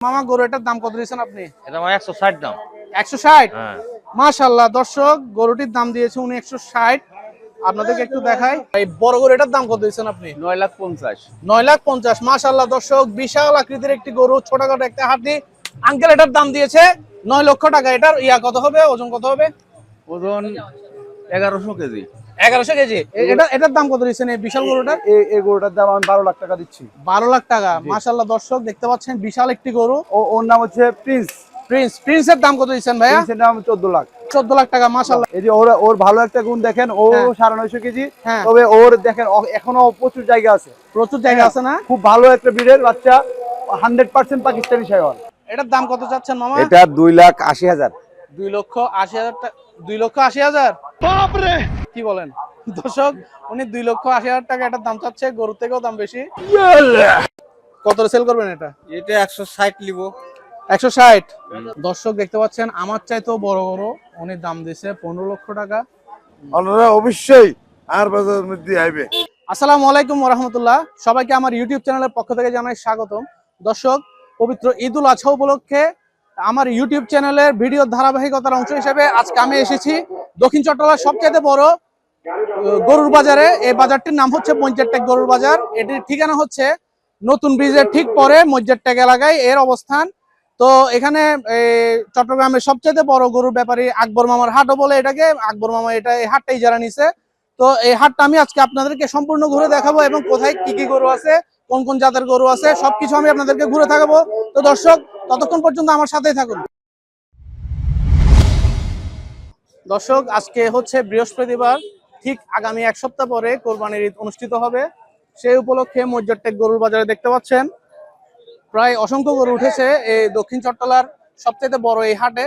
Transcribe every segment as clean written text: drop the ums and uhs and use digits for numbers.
মামা গরু এটার দাম কত দিয়েছেন আপনি? এটা আমার 160 দাম। 160? হ্যাঁ। মাশাআল্লাহ দর্শক, গরুটির দাম দিয়েছে উনি 160। আপনাদেরকে একটু দেখাই এই বড় গরু এটার দাম কত দিয়েছেন আপনি? 9,50,000। 9,50,000। মাশাআল্লাহ দর্শক, বিশাল আকৃতির একটি গরু, ছোটখাটো একটা হাতি। আঙ্কেল এটার দাম দিয়েছে 9 লক্ষ টাকা। এটার কত হবে, ওজন কত হবে? ওজন 1100 কেজি। 1100 কেজি। এটার দাম কত দিয়েছেন এই বিশাল গরুটার? এই গরুটার দাম আমি 12 লাখ টাকা দিচ্ছি। 12 লাখ টাকা। মাশাআল্লাহ দর্শক, দেখতে পাচ্ছেন বিশাল একটি গরু। ওর নাম হচ্ছে প্রিন্স। প্রিন্সের দাম কত দিয়েছেন ভাইয়া? প্রিন্সের দাম 14 লাখ। 14 লাখ টাকা। মাশাআল্লাহ, এই যে ওর ভালো একটা গুণ দেখেন, ও 950 কেজি। হ্যাঁ। তবে ওর দেখেন এখনো প্রচুর জায়গা আছে। প্রচুর জায়গা আছে না? খুব ভালো একটা ব্রিডের বাচ্চা, 100% পাকিস্তানি শাহিওয়াল। এটার দাম কত চাচ্ছেন মামা? এটা 2,80,000। 2,80,000 টাকা। 2,80,000? বাপ রে, কি বলেন দর্শক, উনি 2,80,000 টাকা এটার দাম চাচ্ছে। গরুর থেকেও দাম বেশি। কত সেল করবেন এটা? এটা 160 লিব। 160। দর্শক দেখতে পাচ্ছেন আমার চাইতেও বড় বড়, উনি দাম দিয়েছে 15 লক্ষ টাকা। আপনারা অবশ্যই আর বাজারের মধ্যে আইবে। আসসালামু আলাইকুম ওয়া রাহমাতুল্লাহ। সবাইকে আমার ইউটিউব চ্যানেলের পক্ষ থেকে জানাই স্বাগতম। দর্শক, পবিত্র ঈদুল আজহা উপলক্ষে আমার ইউটিউব চ্যানেলের ভিডিও ধারাবাহিকতার অংশ হিসেবে আজকে আমি এসেছি দক্ষিণ চট্টগ্রামের সবচেয়ে বড় গরুর বাজারে। এই বাজারটির নাম হচ্ছে মজ্জারটেক গরুর বাজার। এটির ঠিকানা হচ্ছে নতুন ব্রিজের ঠিক পরে মজ্জারটেক এলাকায় এর অবস্থান। তো এখানে চট্টগ্রামের সবচেয়ে বড় গরুর ব্যাপারী আকবর মামার হাটও বলে এটাকে। আকবর মামা এই হাটটাই যারা নিছে। তো এই হাটটা আমি আজকে আপনাদেরকে সম্পূর্ণ ঘুরে দেখাবো এবং কোথায় কি কি গরু আছে, কোন কোন জাতের গরু আছে, সবকিছু আমি আপনাদেরকে ঘুরে থাকবো। তো দর্শক, ততক্ষণ পর্যন্ত আমার সাথেই থাকুন। দর্শক, আজকে হচ্ছে বৃহস্পতিবার। ঠিক আগামী এক সপ্তাহ পরে কোরবানির ঈদ অনুষ্ঠিত হবে। সেই উপলক্ষে মজ্জারটেক গরুর বাজারে দেখতে পাচ্ছেন প্রায় অসংখ্য গরু উঠেছে এই দক্ষিণ চট্টলার সবচেয়ে বড় এই হাটে,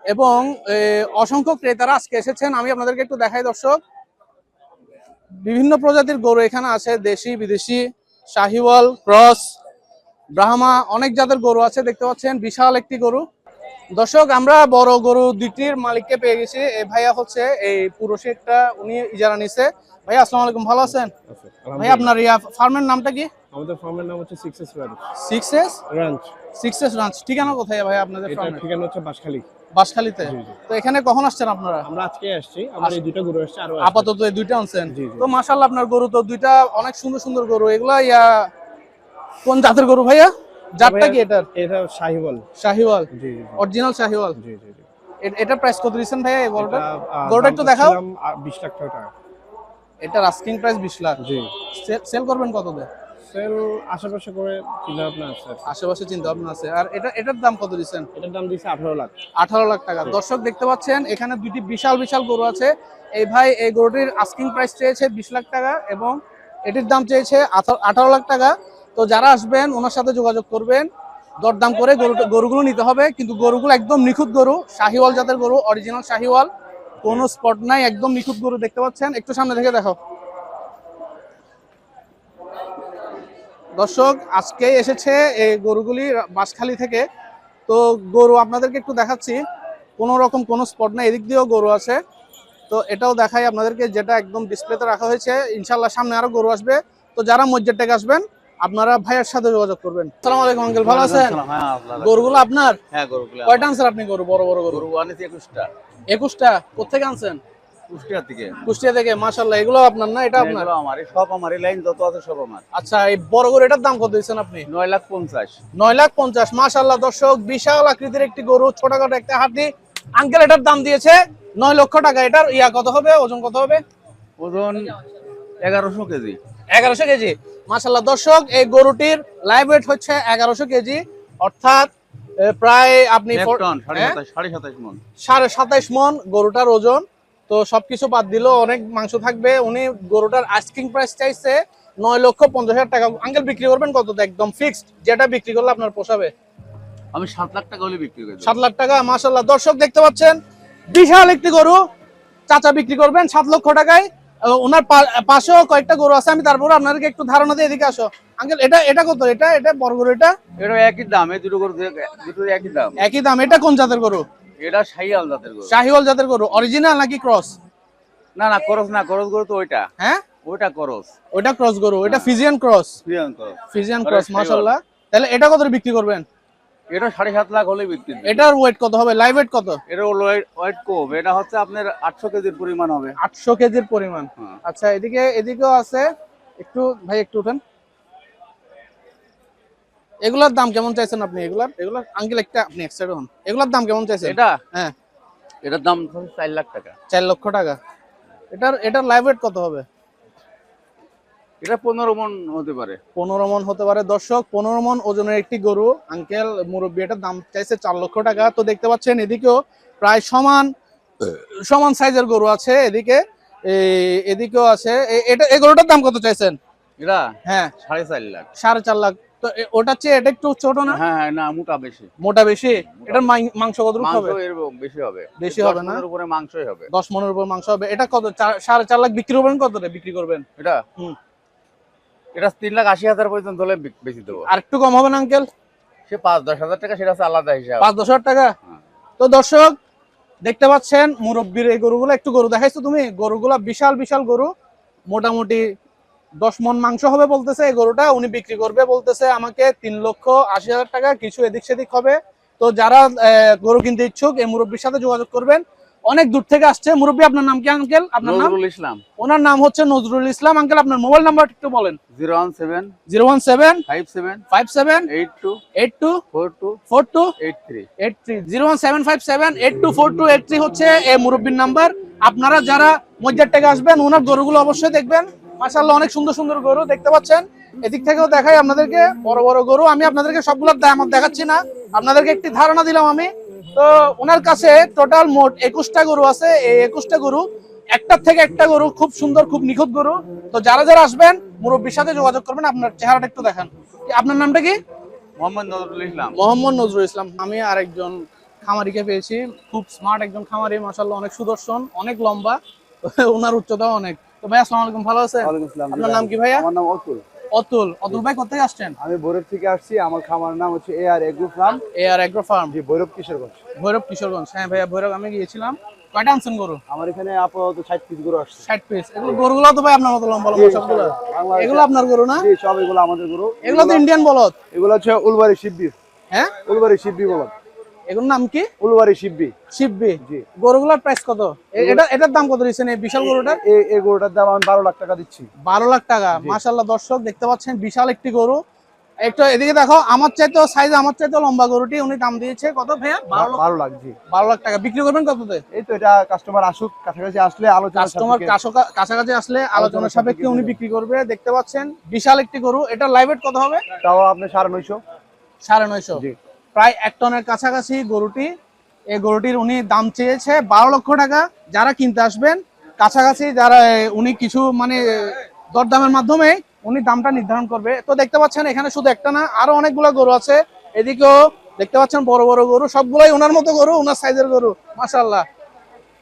এবং অসংখ্য ক্রেতারা আজকে এসেছেন। আমি আপনাদেরকে একটু দেখাই দর্শক, বিভিন্ন প্রজাতির গরু এখানে আছে, দেশি বিদেশি, শাহিওয়াল, ক্রস, ব্রাহ্মা, অনেক জাতের গরু আছে। দেখতে পাচ্ছেন বিশাল একটি গরু। দর্শক, আমরা বড় গরু দুটির মালিককে পেয়ে গেছি। এই ভাইয়া হচ্ছে এই পুরো শেডটা উনি ইজারা নিছে। ভাইয়া আসসালামু আলাইকুম, ভালো আছেন? ভাই আপনার ফার্মের নামটা কি? আমাদের ফার্মের নাম হচ্ছে 6S ranch. 6S ranch. 6S ranch. ঠিকানা কোথায় ভাই আপনাদের এটা ফার্মের? ঠিকানা হচ্ছে বাঁশখালী। বাঁশখালীতে। তো এখানে কখন আসছেন আপনারা? আমরা আজকে আসছি, আমার এই দুটো গরু আসছে, আরো আপাতত এই দুইটা আনছেন? জি, জি। তো মাশাআল্লাহ, আপনার গরু তো দুইটা অনেক সুন্দর সুন্দর গরু। এগুলা কোন জাতের গরু ভাইয়া? জাতটা কি এটার? এটা শাহিওয়াল। শাহিওয়াল। জি, জি, অরিজিনাল শাহিওয়াল। জি, জি, জি। এটার প্রাইস কত দিয়েছেন ভাইয়া এই গরুটা? এটা, গরুটা একটু দেখাও। 20 লাখ টাকা। এটার আস্কিং প্রাইস 20 লাখ। জি। সেল করবেন কত দিয়ে? সেল আশেপাশে করে চিন্তা ভাবনা আছে। আশেপাশে চিন্তা ভাবনা আছে। আর এটার দাম কত দিয়েছেন? এটার দাম দিয়েছে 18 লাখ। 18 লাখ টাকা। দর্শক দেখতে পাচ্ছেন এখানে দুইটি বিশাল বিশাল গরু আছে। এই ভাই এই গরুটির আস্কিং প্রাইস চেয়েছে 20 লাখ টাকা এবং এটির দাম চেয়েছে 18 লাখ টাকা। তো যারা আসবেন ওনার সাথে যোগাযোগ করবেন, দরদাম করে গরুগুলো নিতে হবে। কিন্তু গরুগুলো একদম নিখুঁত গরু, শাহিওয়াল জাতের গরু, অরিজিনাল শাহিওয়াল, কোনো স্পট নাই, একদম নিখুঁত গরু। দেখতে পাচ্ছেন, একটু সামনে থেকে দেখো দর্শক। আজকে এসেছে এই গরুগুলি বাঁশখালী থেকে। তো গরু আপনাদেরকে একটু দেখাচ্ছি, কোনো রকম কোনো স্পট নাই, এদিক দিয়েও গরু আছে। তো এটাও দেখাই আপনাদেরকে, যেটা একদম ডিসপ্লেতে রাখা হয়েছে। ইনশাল্লাহ সামনে আরো গরু আসবে। তো যারা মজ্জারটেক আসবেন আপনারা ভাইয়ের সাথে যোগাযোগ করবেন। আসসালামু আলাইকুম আঙ্কেল, ভালো আছেন? গরুগুলো আপনার? হ্যাঁ, গরুগুলো। কয়টা আনছেন আপনি গরু? বড় বড় গরু গরু আনিছি 21টা। 21টা? কোথেকে আনছেন? কুষ্টিয়া থেকে। কুষ্টিয়া থেকে। মাশাআল্লাহ, এগুলো আপনার না? এটা আপনার? এগুলো আমারই, সব আমারই, লাইন যত আছে সব আমার। আচ্ছা, এই বড় গরু এটার দাম কত দিয়েছেন আপনি? 9,50,000। 9,50,000। মাশাআল্লাহ দর্শক, বিশাল আকৃতির একটি গরু, ছোটখাটো একটা হাতি। আঙ্কেল এটার দাম দিয়েছে 9 লক্ষ টাকা। এটার কত হবে, ওজন কত হবে? ওজন 1100 কেজি। 1100 কেজি। মাশাআল্লাহ দর্শক, এই গরুটির লাইভ ওয়েট হচ্ছে 1100 কেজি, অর্থাৎ প্রায় আপনি 27.5 মণ। 27.5 মণ গরুটার ওজন। তো সবকিছু বাদ দিলেও অনেক মাংস থাকবে। উনি গরুটার আস্কিং প্রাইস চাইছে 9,50,000 টাকা। আঙ্কেল বিক্রি করবেন কত? একদম ফিক্সড, যেটা বিক্রি করলে আপনার পোষাবে। আমি 7 লাখ টাকা হলে বিক্রি করি। 7 লাখ টাকা। মাশাআল্লাহ দর্শক দেখতে পাচ্ছেন বিশাল একটি গরু চাচা বিক্রি করবেন 7 লক্ষ টাকায়। ওনার পাশেও কয়েকটা গরু আছে, আমি তারপর আপনাদেরকে একটু ধারণা দিয়ে এদিকে আসো। আঙ্কেল এটা কত? এটা বড় গরু, এটা একই দাম। এই দুটো গরু দুটোর একই দাম। একই দাম। এটা কোন জাতের গরু? এটা শাহিওয়াল জাতের গরু। শাহিওয়াল জাতের গরু। অরিজিনাল নাকি ক্রস? না না, করস না, করস গরু তো ওইটা। হ্যাঁ, ওইটা করস। ওইটা ক্রস গরু, ওইটা ফিজিয়ান ক্রস। ফিজিয়ান করস। Friesian cross. মাশাআল্লাহ। তাহলে এটা কত বিক্রি করবেন? এটা 7.5 লাখ হলে বিক্রি দেব। এটার ওয়েট কত হবে, লাইভ ওয়েট কত? এটা ওয়েট কম, এটা হচ্ছে আপনার 800 কেজির পরিমাণ হবে। 800 কেজির পরিমাণ। হ্যাঁ। আচ্ছা, এদিকেও আছে, একটু ভাই একটু উঠেন। এগুলার দাম কেমন চাইছেন আপনি? এগুলার আঙ্কেল একটা আপনি এক সাইড হন, এগুলার দাম কেমন চাইছেন? এটা হ্যাঁ, এটার দাম হচ্ছে 4 লাখ টাকা। 4 লক্ষ টাকা। এটার লাইভ ওয়েট কত হবে? এটা 15 মণ হতে পারে। 15 মণ হতে পারে। দর্শক, 15 মণ ওজনের একটি গরু আঙ্কেল মুরব্বি এটার দাম চাইছে 4 লক্ষ টাকা। তো দেখতে পাচ্ছেন এদিকেও প্রায় সমান সাইজের গরু আছে, এদিকেও আছে। এই গরুটার দাম কত চাইছেন? এটা হ্যাঁ, 4.5 লাখ। 4.5 লাখ। তো ওটার চেয়ে এটা একটু ছোট না? হ্যাঁ হ্যাঁ, না মোটা বেশি। মোটা বেশি। এটার মাংস কত মাংস হবে? এর বেশি হবে। বেশি হবে না? 10 মণের উপরে মাংসই হবে। 10 মণের উপর মাংস হবে। এটা কত? 4.5 লাখ বিক্রি করবেন? কত বিক্রি করবেন এটা? হুম। এটা 3,80,000 পর্যন্ত হলে বেশি দেবো। আর একটু কম হবে না আঙ্কেল? সে 5-10 হাজার টাকা, সেটা হচ্ছে আলাদা হিসাব। 5-10 হাজার টাকা। হ্যাঁ। তো দর্শক দেখতে পাচ্ছেন মুরব্বির এই গরুগুলো, একটু গরু দেখাইছো তুমি, গরুগুলা বিশাল বিশাল গরু, মোটামুটি 10 মণ মাংস হবে বলতেছে এই গরুটা। উনি বিক্রি করবে বলতেছে আমাকে 3,80,000 টাকা, কিছু এদিক সেদিক হবে। তো যারা গরু কিনতে ইচ্ছুক এই মুরব্বির সাথে যোগাযোগ করবেন। অনেক দূর থেকে আসছে। মুরব্বি আপনার নাম কি আঙ্কেল? আপনার নাম? নজরুল ইসলাম। ওনার নাম হচ্ছে নজরুল ইসলাম। আঙ্কেল আপনার মোবাইল নাম্বার একটু বলেন। 017 017 57 57 82 82 42 42 83। 83 01757 824283 হচ্ছে এই মুরব্বির নাম্বার। আপনারা যারা মজ্জার থেকে আসবেন ওনার গরুগুলো অবশ্যই দেখবেন। মাশাআল্লাহ, অনেক সুন্দর সুন্দর গরু দেখতে পাচ্ছেন। এদিক থেকেও দেখাই আপনাদেরকে বড় বড় গরু। আমি আপনাদেরকে সবগুলোর দাম দেখাচ্ছি না, আপনাদেরকে একটি ধারণা দিলাম আমি। তো ওনার কাছে টোটাল মোট 21টা গরু আছে। এই 21টা গরু একটার থেকে একটা গরু খুব সুন্দর, খুব নিখুঁত গরু। তো যারা যারা আসবেন মুরব্বির সাথে যোগাযোগ করবেন। আপনার চেহারাটা একটু দেখান। আপনার নামটা কি? মোহাম্মদ নজরুল ইসলাম। মোহাম্মদ নজরুল ইসলাম। আমি আরেকজন খামারিকে পেয়েছি, খুব স্মার্ট একজন খামারি, মাশাআল্লাহ, অনেক সুদর্শন, অনেক লম্বা, ওনার উচ্চতাও অনেক। তো ভাই আসসালামু আলাইকুম, ভালো আছেন? ওয়ালাইকুম আসসালাম। আপনার নাম কি ভাইয়া? আমার নাম অতুল। অতুল ভাই কোথা থেকে আসছেন? আমি ভৈরব থেকে আসছি। আমার খামার নাম হচ্ছে AR agro farm. AR agro farm, জি, ভৈরব কিশোরগঞ্জ। ভৈরব কিশোরগঞ্জ। হ্যাঁ ভাইয়া, ভৈরব আমি গিয়েছিলাম। কয়টা আনছেন গরু? আমার এখানে আপাতত 60 পিস গরু আসছে। 60 পিস। এগুলো গরুগুলো তো ভাই আপনার মতো লম্বা লম্বা সবগুলো। এগুলো আপনার গরু না? জি, সব এগুলো আমাদের গরু। এগুলো তো ইন্ডিয়ান বলদ। এগুলো হচ্ছে উলবাড়ি শিববি। হ্যাঁ, উলবাড়ি শিববি বলদ। এগুলোর নাম কি? উলবাড়ি শিববি। শিববি। জি। গরুগুলোর প্রাইস কত? এটার দাম কত দিচ্ছেন এই বিশাল গরুটার? এই গরুটার দাম আমি 12 লাখ টাকা দিচ্ছি। 12 লাখ টাকা। মাশাআল্লাহ, দর্শক দেখতে পাচ্ছেন বিশাল একটি গরু। একটু এদিকে দেখো, আমার চাইতেও সাইজ, আমার চাইতেও লম্বা গরুটি উনি দাম দিয়েছে কত ভাইয়া? 12 লাখ। জি, 12 লাখ টাকা। বিক্রি করবেন কততে? এই তো এটা কাস্টমার আসুক, কাছাকাছি আসলে আলোচনা কাস্টমার কাছাকাছি আসলে আলোচনা সাপেক্ষে উনি বিক্রি করবে। দেখতে পাচ্ছেন বিশাল একটি গরু। এটা লাইভ ওয়েট কত হবে? তাও আপনি 950। 950। জি। প্রায় 1 টনের কাছাকাছি গরুটি। এই গরুটির উনি দাম চেয়েছে 12 লক্ষ টাকা। যারা কিনতে আসবেন কাছাকাছি, যারা উনি কিছু মানে দরদামের মাধ্যমে উনি দামটা নির্ধারণ করবে। তো দেখতে পাচ্ছেন এখানে শুধু একটা না, আরো অনেকগুলো গরু আছে। এদিকেও দেখতে পাচ্ছেন বড় বড় গরু, সবগুলোই ওনার মতো গরু, ওনার সাইজের গরু, মাশাআল্লাহ।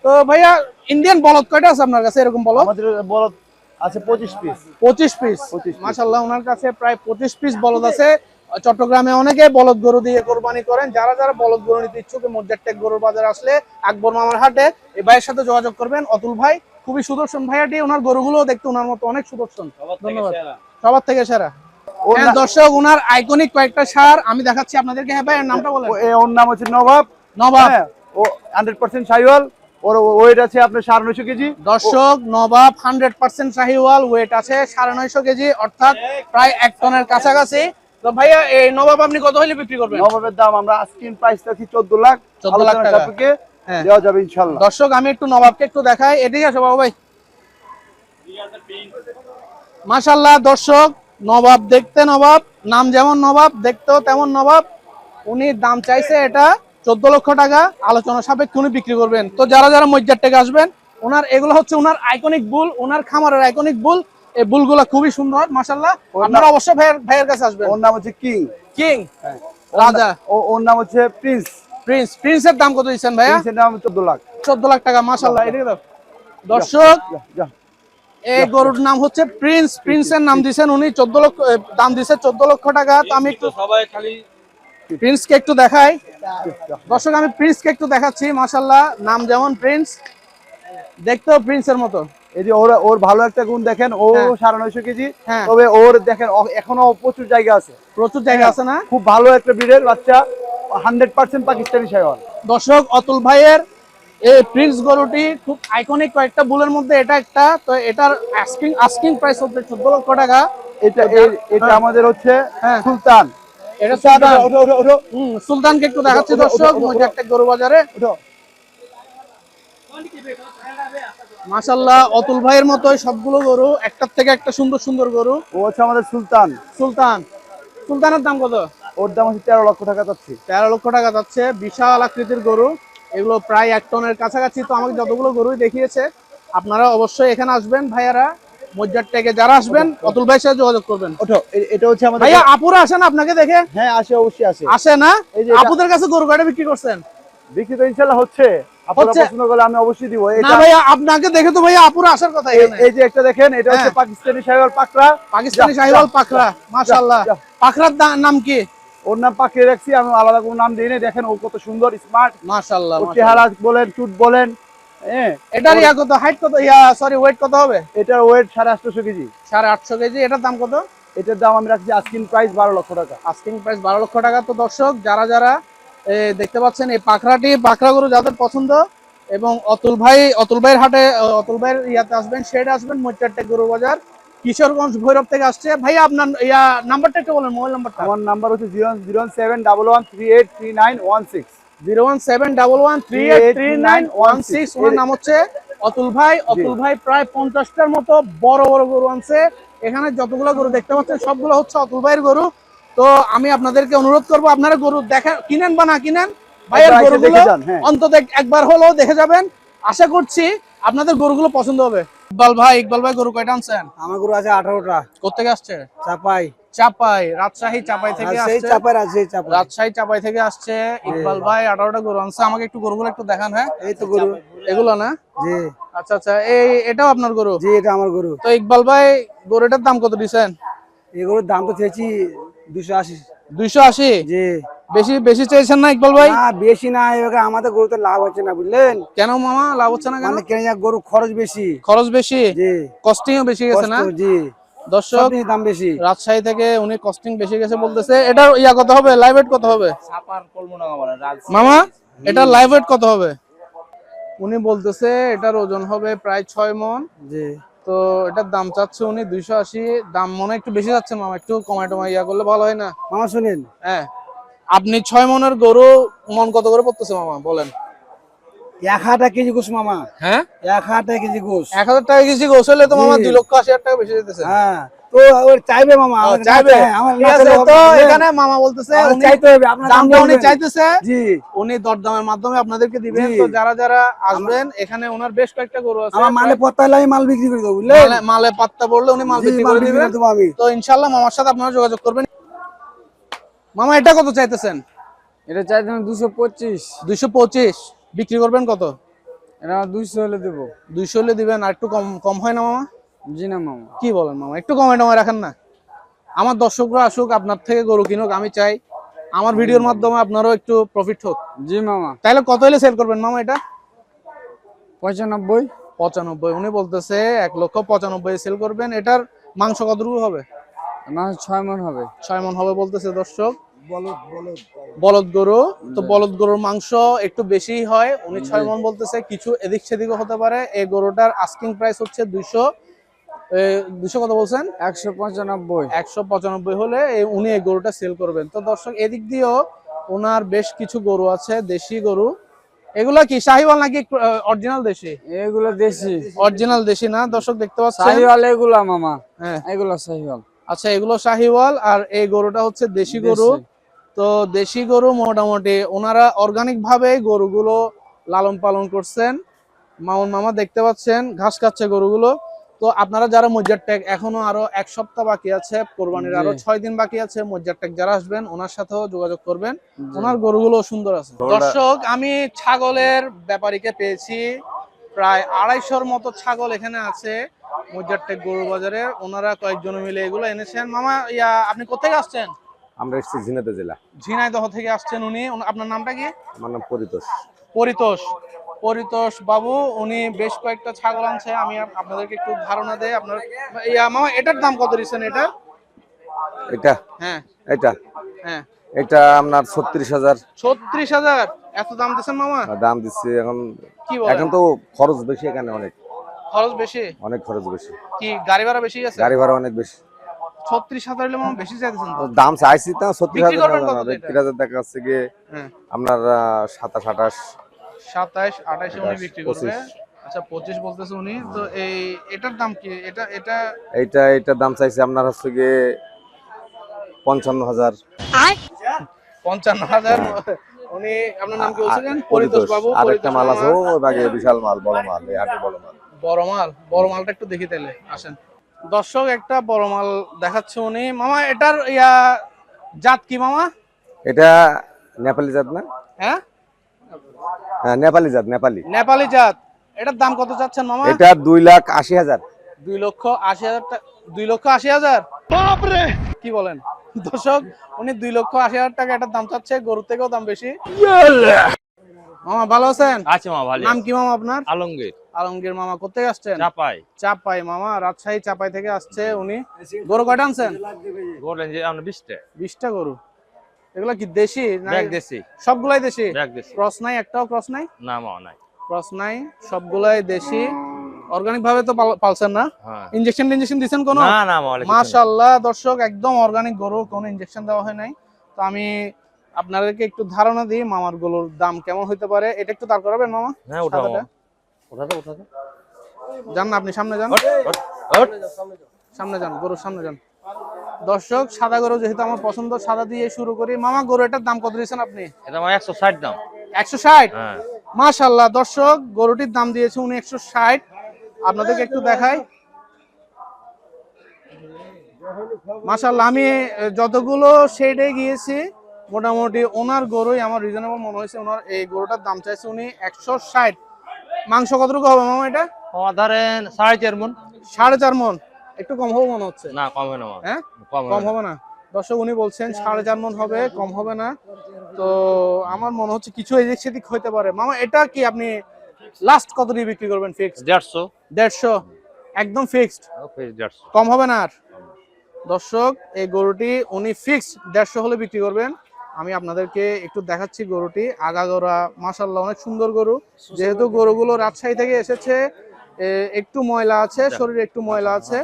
তো ভাইয়া ইন্ডিয়ান বলদ কয়টা আছে আপনার কাছে এরকম বলদ? আমাদের বলদ আছে 25 পিস। 25 পিস। মাশাআল্লাহ, ওনার কাছে প্রায় 25 পিস বলদ আছে। চট্টগ্রামে অনেকে বলদ গরু দিয়ে কোরবানি করেন। যারা যারা বলদ গরু নিতে ইচ্ছুক মজ্জারটেক গরুর বাজার আসলে আকবর মামার হাটে এই ভাইয়ের সাথে যোগাযোগ করবেন। অতুল ভাই খুবই সুদর্শন ভাইয়াটি, ওনার গরুগুলো দেখতে ওনার মতো অনেক সুদর্শন। ধন্যবাদ। সবার থেকে সেরা। হ্যাঁ দর্শক, ওনার আইকনিক কয়েকটা সার আমি দেখাচ্ছি আপনাদেরকে। হ্যাঁ ভাইয়ের নামটা বলেন। ওর নাম হচ্ছে নবাব। নবাব। হ্যাঁ, ও 100% শাহিওয়াল। ওর ওয়েট আছে আপনার 950 কেজি। দর্শক, নবাব 100% শাহিওয়াল, ওয়েট আছে 950 কেজি, অর্থাৎ প্রায় 1 টনের কাছাকাছি। তো ভাইয়া এই নবাব আপনি কত হইলে বিক্রি করবেন? নবাবের দাম আমরা আস্কিং প্রাইস রাখি 14 লাখ। 14 লাখ টাকা। হ্যাঁ, দেওয়া যাবে ইনশাআল্লাহ। দর্শক আমি একটু নবাবকে একটু দেখাই। এদিকে আসো বাবু ভাই। মাশাআল্লাহ, দর্শক নবাব দেখতে নবাব, নাম যেমন নবাব দেখতেও তেমন নবাব। উনি দাম চাইছে এটা 14 লক্ষ টাকা, আলোচনা সাপেক্ষে উনি বিক্রি করবেন। তো যারা যারা মজ্জার থেকে আসবেন, ওনার এগুলো হচ্ছে ওনার আইকনিক বুল, ওনার খামারের আইকনিক বুল। এই বুলগুলা খুবই সুন্দর মাশাআল্লাহ। আপনারা অবশ্যই ভাইয়ের কাছে আসবেন। ওর নাম হচ্ছে কিং। কিং, হ্যাঁ, রাজা। ওর নাম হচ্ছে প্রিন্স। প্রিন্সের দাম কত দিচ্ছেন ভাইয়া? প্রিন্সের দাম 14 লাখ। 14 লাখ টাকা। মাশাআল্লাহ, এদিকে দাও। দর্শক, এই গরুর নাম হচ্ছে প্রিন্সের নাম দিয়েছেন উনি 14 লক্ষ, দাম দিয়েছে 14 লক্ষ টাকা। তো আমি একটু সবাই খালি প্রিন্সকে একটু দেখাই। দর্শক আমি প্রিন্সকে একটু দেখাচ্ছি। মাশাআল্লাহ, নাম যেমন প্রিন্স, দেখতেও প্রিন্সের মতো। এই যে ওর ভালো একটা গুণ দেখেন, ও 950 কেজি। হ্যাঁ। তবে ওর দেখেন এখনো প্রচুর জায়গা আছে। প্রচুর জায়গা আছে না? খুব ভালো একটা ব্রিডের বাচ্চা। 100% পাকিস্তানি শাহিওয়াল। দর্শক অতুল ভাইয়ের এই প্রিন্স গরুটি খুব আইকনিক কয়েকটা বুলের মধ্যে এটা একটা। তো এটার আস্কিং প্রাইস হচ্ছে 14 লক্ষ টাকা। এটা এটা হ্যাঁ। আমাদের হচ্ছে হ্যাঁ। সুলতান। এটা সুলতান। ওঠো ওঠো ওঠো সুলতানকে একটু দেখাচ্ছি ওঠো, ওঠো, দর্শক ওঠো, মধ্যে গরু বাজারে। ওঠো। মাশাআল্লাহ অতুল ভাইয়ের মতোই সবগুলো গরু একটার থেকে একটা সুন্দর সুন্দর গরু। ও হচ্ছে আমাদের সুলতান। সুলতান, সুলতানের দাম কত? ওর দাম হচ্ছে 13 লক্ষ টাকা যাচ্ছে। 13 লক্ষ টাকা যাচ্ছে। বিশাল আকৃতির গরু, এগুলো প্রায় 1 টনের কাছাকাছি। তো আমাকে যতগুলো গরুই দেখিয়েছে, আপনারা অবশ্যই এখানে আসবেন ভাইয়ারা। মজ্জার থেকে যারা আসবেন অতুল ভাইয়ের সাথে যোগাযোগ করবেন। ওঠো, এটা হচ্ছে আমাদের ভাইয়া আপুরা আসেন আপনাকে দেখে? হ্যাঁ আসে, অবশ্যই আসে। আসে না? এই যে এটা- আপুদের কাছে গরু কয়টা বিক্রি করছেন? বিক্রি তো ইনশাআল্লাহ হচ্ছে। আপনারা হচ্ছে? পছন্দ করলে আমি অবশ্যই দিব। না এটা ভাইয়া আপনাকে দেখে তো ভাইয়া আপুরা আসার কথা এখানে। এই যে একটা দেখেন, এটা হচ্ছে হ্যাঁ। পাকিস্তানি শাহিওয়াল পাকড়া। পাকিস্তানি যা, শাহিওয়াল যা, পাকড়া, মাশাআল্লাহ। যা। পাকড়ার নাম কি? ওর নাম পাকিয়ে রাখছি, আমি আলাদা কোনো নাম দিই নাই। দেখেন ও কত সুন্দর স্মার্ট। মাশাআল্লাহ, ওর মাশাআল্লাহ। চেহারা বলেন, চুট বলেন, হ্যাঁ। এটার ইয়া কত, হাইট কত, সরি ওয়েট কত হবে? এটার ওয়েট 850 কেজি। 850 কেজি। এটার দাম কত? এটার দাম আমি রাখছি আস্কিং প্রাইস 12 লক্ষ টাকা। আস্কিং প্রাইস 12 লক্ষ টাকা। তো দর্শক যারা যারা দেখতে পাচ্ছেন এই পাকড়া গরু যাদের পছন্দ, এবং অতুল ভাইয়ের হাটে, অতুল ভাইয়ের ইয়াতে আসবেন, শেডে আসবেন, মজ্জারটেক গরু বাজার, কিশোরগঞ্জ ভৈরব থেকে আসছে। ভাই আপনার নাম্বারটা একটু বলেন, মোবাইল নাম্বারটা। আমার নাম্বার হচ্ছে 01711383916। 01711383916। ওনার নাম হচ্ছে অতুল ভাই। অতুল ভাই প্রায় 50টার মতো বড় বড় গরু আনছে। এখানে যতগুলো গরু দেখতে পাচ্ছেন সবগুলো হচ্ছে অতুল ভাইয়ের গরু। তো আমি আপনাদেরকে অনুরোধ করবো, আপনারা গরু দেখেন, কিনেন বা না কিনেন, ভাইয়ের একবার এসে গরুগুলো দেখে যান, হ্যাঁ। অন্তত একবার হলেও দেখে যাবেন। আশা করছি আপনাদের গরুগুলো পছন্দ হবে। ইকবাল ভাই গরু কয়টা আনছেন? আমার গরু আছে 18টা। কোথেকে আসছে? চাপাই। চাপাই, রাজশাহী চাপাই থেকে আসছে। রাজশাহী চাপাই থেকে আসছে ইকবাল ভাই 18টা গরু আনছে। আমাকে একটু গরুগুলো একটু দেখান। হ্যাঁ, এই তো গরু। এগুলো না? জি আচ্ছা আচ্ছা, এটাও আপনার গরু? জি, এটা আমার গরু। তো ইকবাল ভাই গরুটার দাম কত দিচ্ছেন? এই গরুর দাম তো চেয়েছি 280। 280? জি। বেশি বেশি চেয়েছেন না ইকবাল ভাই? না বেশি না, এবার আমাদের গরুতে লাভ হচ্ছে না, বুঝলেন? কেন মামা লাভ হচ্ছে না কেন? মানে কেন, গরু খরচ বেশি। খরচ বেশি? জি। কস্টিংও বেশি গেছে না? কষ্ট, জি। দর্শক সবকিছুর দাম বেশি। রাজশাহী থেকে উনি কস্টিং বেশি গেছে বলতেছে। এটার ইয়া কত হবে, লাইভ ওয়েট কত হবে মামা? এটার লাইভ ওয়েট কত হবে? উনি বলতেছে এটার ওজন হবে প্রায় 6 মণ। জি। তো এটার দাম চাচ্ছে উনি 280। দাম মনে একটু বেশি যাচ্ছে মামা, একটু কমায় ইয়া করলে ভালো হয় না? মামা শুনেন, হ্যাঁ, আপনি 6 মণের গরু মন কত করে পড়তেছে মামা বলেন? 1000 কেজি গোস মামা। হ্যাঁ, 1000 কেজি গোস। 1000 টাকা কেজি গোস হলে তো মামা জি। 2,80,000 টাকা বেশি যেতেছে। হ্যাঁ, তো ওর চাইবে মামা, ও, আমাদের না চাইবে? চাই, আমার ঠিক না আছে, চাইলে তো হবে না, এখানে মামা বলতেছে আমাদের উনি চাইতে হবে, আপনার দাম দামটা উনি বলবেন। চাইতেছে, জি। উনি দরদামের মাধ্যমে আপনাদেরকে দিবেন। জি। তো যারা যারা আসবেন এখানে ওনার বেশ কয়েকটা গরু আছে। আমার মানে পত্তালে আমি মাল বিক্রি করে দেবো, বুঝলেন? মালে পাত্তা পড়লে উনি মাল জি, বিক্রি মাল করে বিক্রি দিবেন। করে দেবো আমি। তো ইনশাআল্লাহ মামার সাথে আপনারা যোগাযোগ করবেন। মামা এটা কত চাইতেছেন? এটা চাইতাম 225। 225। বিক্রি করবেন কত? এটা 200 হলে দেবো। 200 হলে দিবেন। আর একটু কম কম হয় না মামা? জি না মামা। কি বলেন মামা, একটু কমে টমে রাখেন না? আমার দর্শকরা আসুক, আপনার থেকে গরু কিনুক, আমি চাই আমার ভিডিওর মাধ্যমে আপনারও একটু প্রফিট হোক। জি মামা। তাহলে কত হলে সেল করবেন মামা এটা? 95। 95। উনি বলতেছে 1,95,000 সেল করবেন। এটার মাংস কতটুকু হবে? মাছ 6 মণ হবে। 6 মণ হবে বলতেছে দর্শক। বলদ গরু, তো বলদ গরুর মাংস একটু বেশি হয়। উনি 6 মণ বলতেছে, কিছু এদিক সেদিকও হতে পারে। এই গরুটার আস্কিং প্রাইস হচ্ছে 200 কত বলছেন? 195। 195 হলে উনি এই গরুটা সেল করবেন। তো দর্শক এদিক দিয়েও ওনার বেশ কিছু গরু আছে, দেশি গরু। এগুলা কি শাহিওয়াল নাকি অরিজিনাল দেশি? এগুলো দেশি। অরিজিনাল দেশি না দর্শক, দেখতে পাচ্ছেন। শাহিওয়াল এগুলা মামা। হ্যাঁ, এগুলো শাহিওয়াল। আচ্ছা, এগুলো শাহিওয়াল আর এই গরুটা হচ্ছে দেশি গরু। দেশি। তো দেশি গরু মোটামুটি ওনারা অর্গানিক ভাবে গরুগুলো লালন পালন করছেন। মামুন মামা দেখতে পাচ্ছেন ঘাস খাচ্ছে গরুগুলো। তো আপনারা যারা মজ্জারটেক, এখনো আরো 1 সপ্তাহ বাকি আছে, কোরবানির আরো 6 দিন বাকি আছে, মজ্জারটেক যারা আসবেন ওনার সাথেও যোগাযোগ করবেন। ওনার গরুগুলো সুন্দর আছে। দর্শক আমি ছাগলের ব্যাপারীকে পেয়েছি, প্রায় 250-র মতো ছাগল এখানে আছে মজ্জারটেক গরু বাজারে। ওনারা কয়েকজন মিলে এগুলো এনেছেন। মামা আপনি কোথেকে আসছেন? আমরা এসেছি ঝিনাইদহ জেলা। ঝিনাইদহ থেকে আসছেন উনি। আপনার নামটা কি? আমার নাম পরিতোষ। পরিতোষ বাবু। উনি বেশ কয়েকটা ছাগল আনছে। আমি আপনাদেরকে একটু ধারণা দেই। আপনার মামা এটার দাম কত দিচ্ছেন? এটা এটা হ্যাঁ এটা হ্যাঁ এটা আপনার 36,000 36,000 এত দাম দিচ্ছেন মামা? দাম দিচ্ছে এখন। কি বলেন? এখন তো খরচ বেশি, এখানে অনেক খরচ বেশি? অনেক খরচ বেশি, কি গাড়ি ভাড়া বেশি আছে? গাড়ি ভাড়া অনেক বেশি। 36,000 হলে মামা বেশি চাইতেছেন তো। দাম চাইছি তা বিক্রি করবেন 36,000 কত এটা? 30,000 দেখা যাচ্ছে গিয়ে হ্যাঁ আপনার 27, 28। 27, 28 উনি বিক্রি করবে। 25। আচ্ছা 25 বলতেছে উনি। তো এই এটার দাম কি? এটা এইটার দাম চাইছে আপনার হচ্ছে গিয়ে 55,000। 55,000। উনি আপনার নাম কি বলছিলেন? পরিতোষ বাবু। আরেকটা পরিতোষ মাল মামা। আছে ওই বাগে, বিশাল মাল, বড় মাল, এই হাটে বড় মাল। বড় মালটা একটু দেখি তাহলে আসেন। দর্শক একটা বড় মাল দেখাচ্ছে উনি। মামা এটার জাত কি মামা? এটা নেপালি জাত না? হ্যাঁ হ্যাঁ, নেপালি জাত, নেপালি। নেপালি জাত। এটার দাম কত চাচ্ছেন মামা? এটা 2,80,000। 2,80,000 টাকা। 2,80,000 বাপরে, কি বলেন দর্শক? উনি 2,80,000 টাকা এটার দাম চাচ্ছে। গরুর থেকেও দাম বেশি। মামা ভালো আছেন? আছে মা ভালো। নাম কি মামা আপনার? আলমগীর। আলমগীর মামা। কোথেকে আসছেন? চাপাই। চাপাই মামা, রাজশাহী চাপাই থেকে আসছে উনি। গরু কয়টা আনছেন? বলেন যে আমরা 20টা। 20টা গরু। এগুলা কি দেশি না? ব্যাগ দেশি। সবগুলাই দেশি? ব্যাগ দেশি। ক্রস নাই? একটাও ক্রস নাই? না মা নাই। ক্রস নাই, সবগুলাই দেশি। অর্গানিক ভাবে তো পালছেন না? হ্যাঁ। ইনজেকশন দিছেন কোনো? না না মা। মাশাআল্লাহ দর্শক, একদম অর্গানিক গরু, কোনো ইনজেকশন দেওয়া হয় নাই। তো আমি আপনাদেরকে একটু ধারণা দিই মামার গরুর দাম কেমন হতে পারে। এটা একটু দাঁড় করাবেন মামা? হ্যাঁ ওঠাও। সাদাটা। ওঠাও। যান না, আপনি সামনে যান। সামনে যান, গরুর সামনে যান। দর্শক সাদা গরু যেহেতু আমার পছন্দ, সাদা দিয়ে শুরু করি। মামা গরু এটার দাম কত দিয়েছেন আপনি? এটা আমার 160 দাম। 160? হ্যাঁ। মাশাআল্লাহ দর্শক, গরুটির দাম দিয়েছে উনি 160। আপনাদেরকে একটু দেখাই। মাশাআল্লাহ, আমি যতগুলো শেডে গিয়েছি মোটামুটি ওনার গরুই আমার রিজনেবল মনে হয়েছে। ওনার এই গরুটার দাম চাইছে উনি 160। মাংস কতটুকু হবে মামা এটা? ধরেন 4.5 মণ। 4.5 মণ? একটু কম হবে মনে হচ্ছে। না কম হবে না মা। হ্যাঁ কম কম হবে না? দর্শক উনি বলছেন 4.5 মণ হবে, কম হবে না। তো আমার মনে হচ্ছে কিছু এদিক সেদিক হইতে পারে। মামা এটা কি আপনি লাস্ট কত দিয়ে বিক্রি করবেন? ফিক্সড 150। 150 একদম ফিক্সড? ওকে 150। কম হবে না আর? দর্শক এই গরুটি উনি ফিক্সড 150 হলে বিক্রি করবেন। আমি আপনাদেরকে একটু দেখাচ্ছি গরুটি। আগাগোড়া মাশাআল্লাহ অনেক সুন্দর গরু। যেহেতু গরুগুলো রাজশাহী থেকে এসেছে, একটু ময়লা আছে, শরীরে একটু ময়লা আছে।